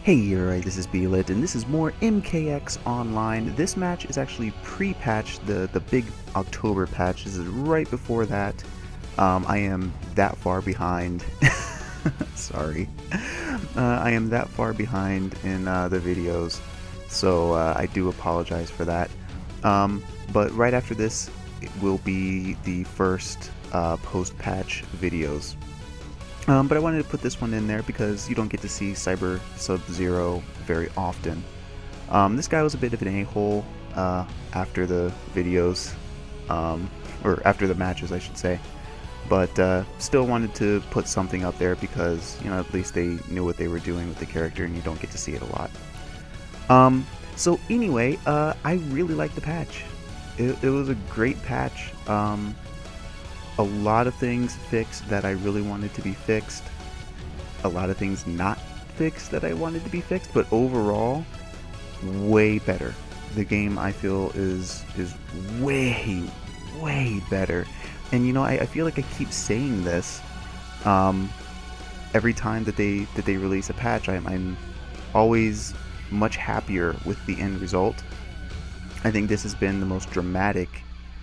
Hey, alright, this is Belit, and this is more MKX Online. This match is actually pre-patch, the big October patch. This is right before that. I am that far behind. Sorry. I am that far behind in the videos, so I do apologize for that. But right after this, it will be the first post-patch videos. But I wanted to put this one in there because you don't get to see Cyber Sub-Zero very often. This guy was a bit of an a-hole after the videos, or after the matches I should say, but still wanted to put something up there because, you know, at least they knew what they were doing with the character and you don't get to see it a lot. So anyway, I really liked the patch. It was a great patch. A lot of things fixed that I really wanted to be fixed. A lot of things not fixed that I wanted to be fixed, but overall, way better. The game, I feel, is way, way better. And you know, I feel like I keep saying this every time that they release a patch. I'm always much happier with the end result. I think this has been the most dramatic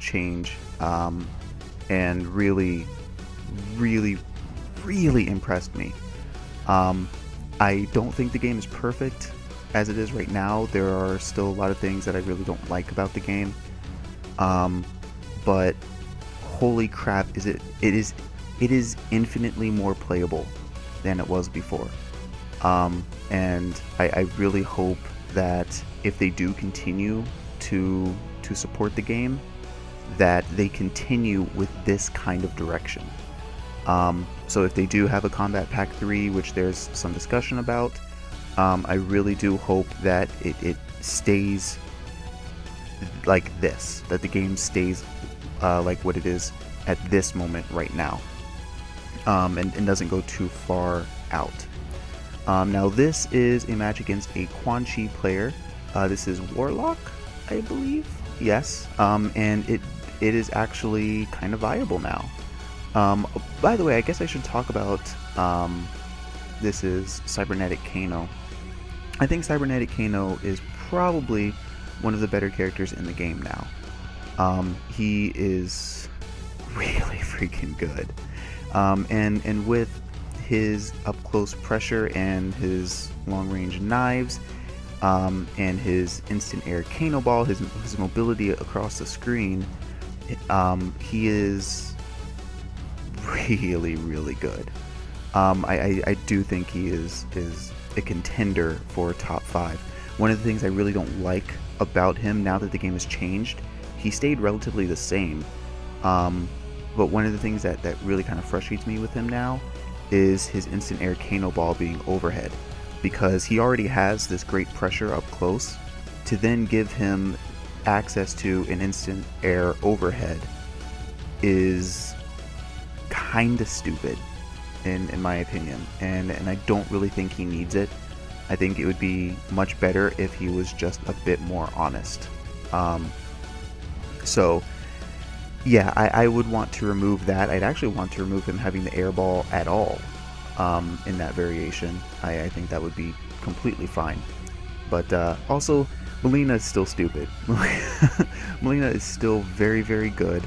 change. And really impressed me. I don't think the game is perfect as it is right now. There are still a lot of things that I really don't like about the game. But holy crap, it is infinitely more playable than it was before. And I really hope that if they do continue to support the game, that they continue with this kind of direction. So if they do have a Combat Pack 3, which there's some discussion about, I really do hope that it stays like this, that the game stays like what it is at this moment right now, and doesn't go too far out. Now this is a match against a Quan-Chi player. This is Warlock, I believe. Yes, and it is actually kind of viable now. By the way, I guess I should talk about, this is Cybernetic Kano. I think Cybernetic Kano is probably one of the better characters in the game now. He is really freaking good. And with his up-close pressure and his long-range knives, and his instant air Kano ball, his mobility across the screen, he is really good. I do think he is a contender for top 5. One of the things I really don't like about him now that the game has changed, he stayed relatively the same, but one of the things that really kind of frustrates me with him now is his instant air Kano ball being overhead, because he already has this great pressure up close. To then give him access to an instant air overhead is kinda stupid in my opinion, and I don't really think he needs it. I think it would be much better if he was just a bit more honest. So yeah, I would want to remove that. I'd actually want to remove him having the air ball at all in that variation. I think that would be completely fine. But also, Melina is still stupid. Melina is still very good.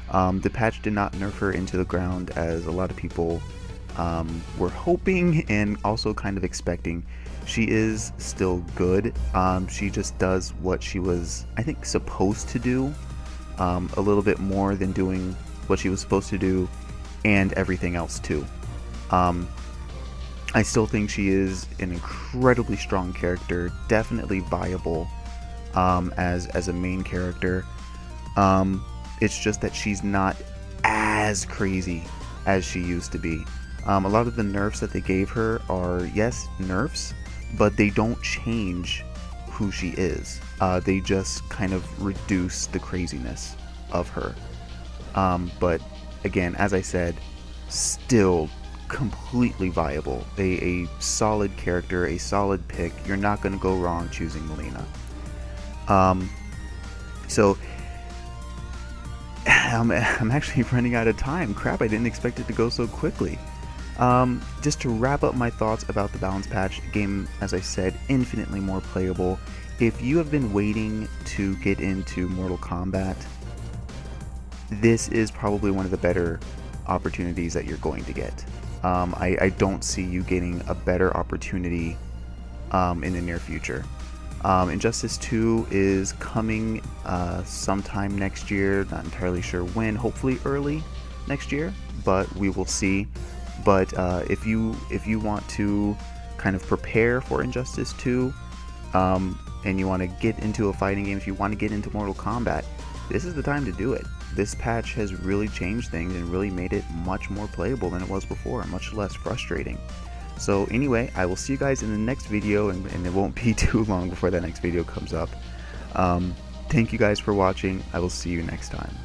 The patch did not nerf her into the ground as a lot of people were hoping and also kind of expecting. She is still good. She just does what she was, I think, supposed to do, a little bit more than doing what she was supposed to do, and everything else too. I still think she is an incredibly strong character, definitely viable as a main character. It's just that she's not as crazy as she used to be. A lot of the nerfs that they gave her are, yes, nerfs, but they don't change who she is. They just kind of reduce the craziness of her. But again, as I said, still completely viable. A solid character, a solid pick. You're not going to go wrong choosing Melina. So I'm actually running out of time. Crap, I didn't expect it to go so quickly. Just to wrap up my thoughts about the balance patch, game, as I said, infinitely more playable. If you have been waiting to get into Mortal Kombat, this is probably one of the better opportunities that you're going to get. I don't see you getting a better opportunity in the near future. Injustice 2 is coming sometime next year, not entirely sure when, hopefully early next year, but we will see. But if you want to kind of prepare for Injustice 2, and you want to get into a fighting game, if you want to get into Mortal Kombat, this is the time to do it. This patch has really changed things and really made it much more playable than it was before, much less frustrating. So anyway, I will see you guys in the next video, and it won't be too long before that next video comes up. Thank you guys for watching. I will see you next time.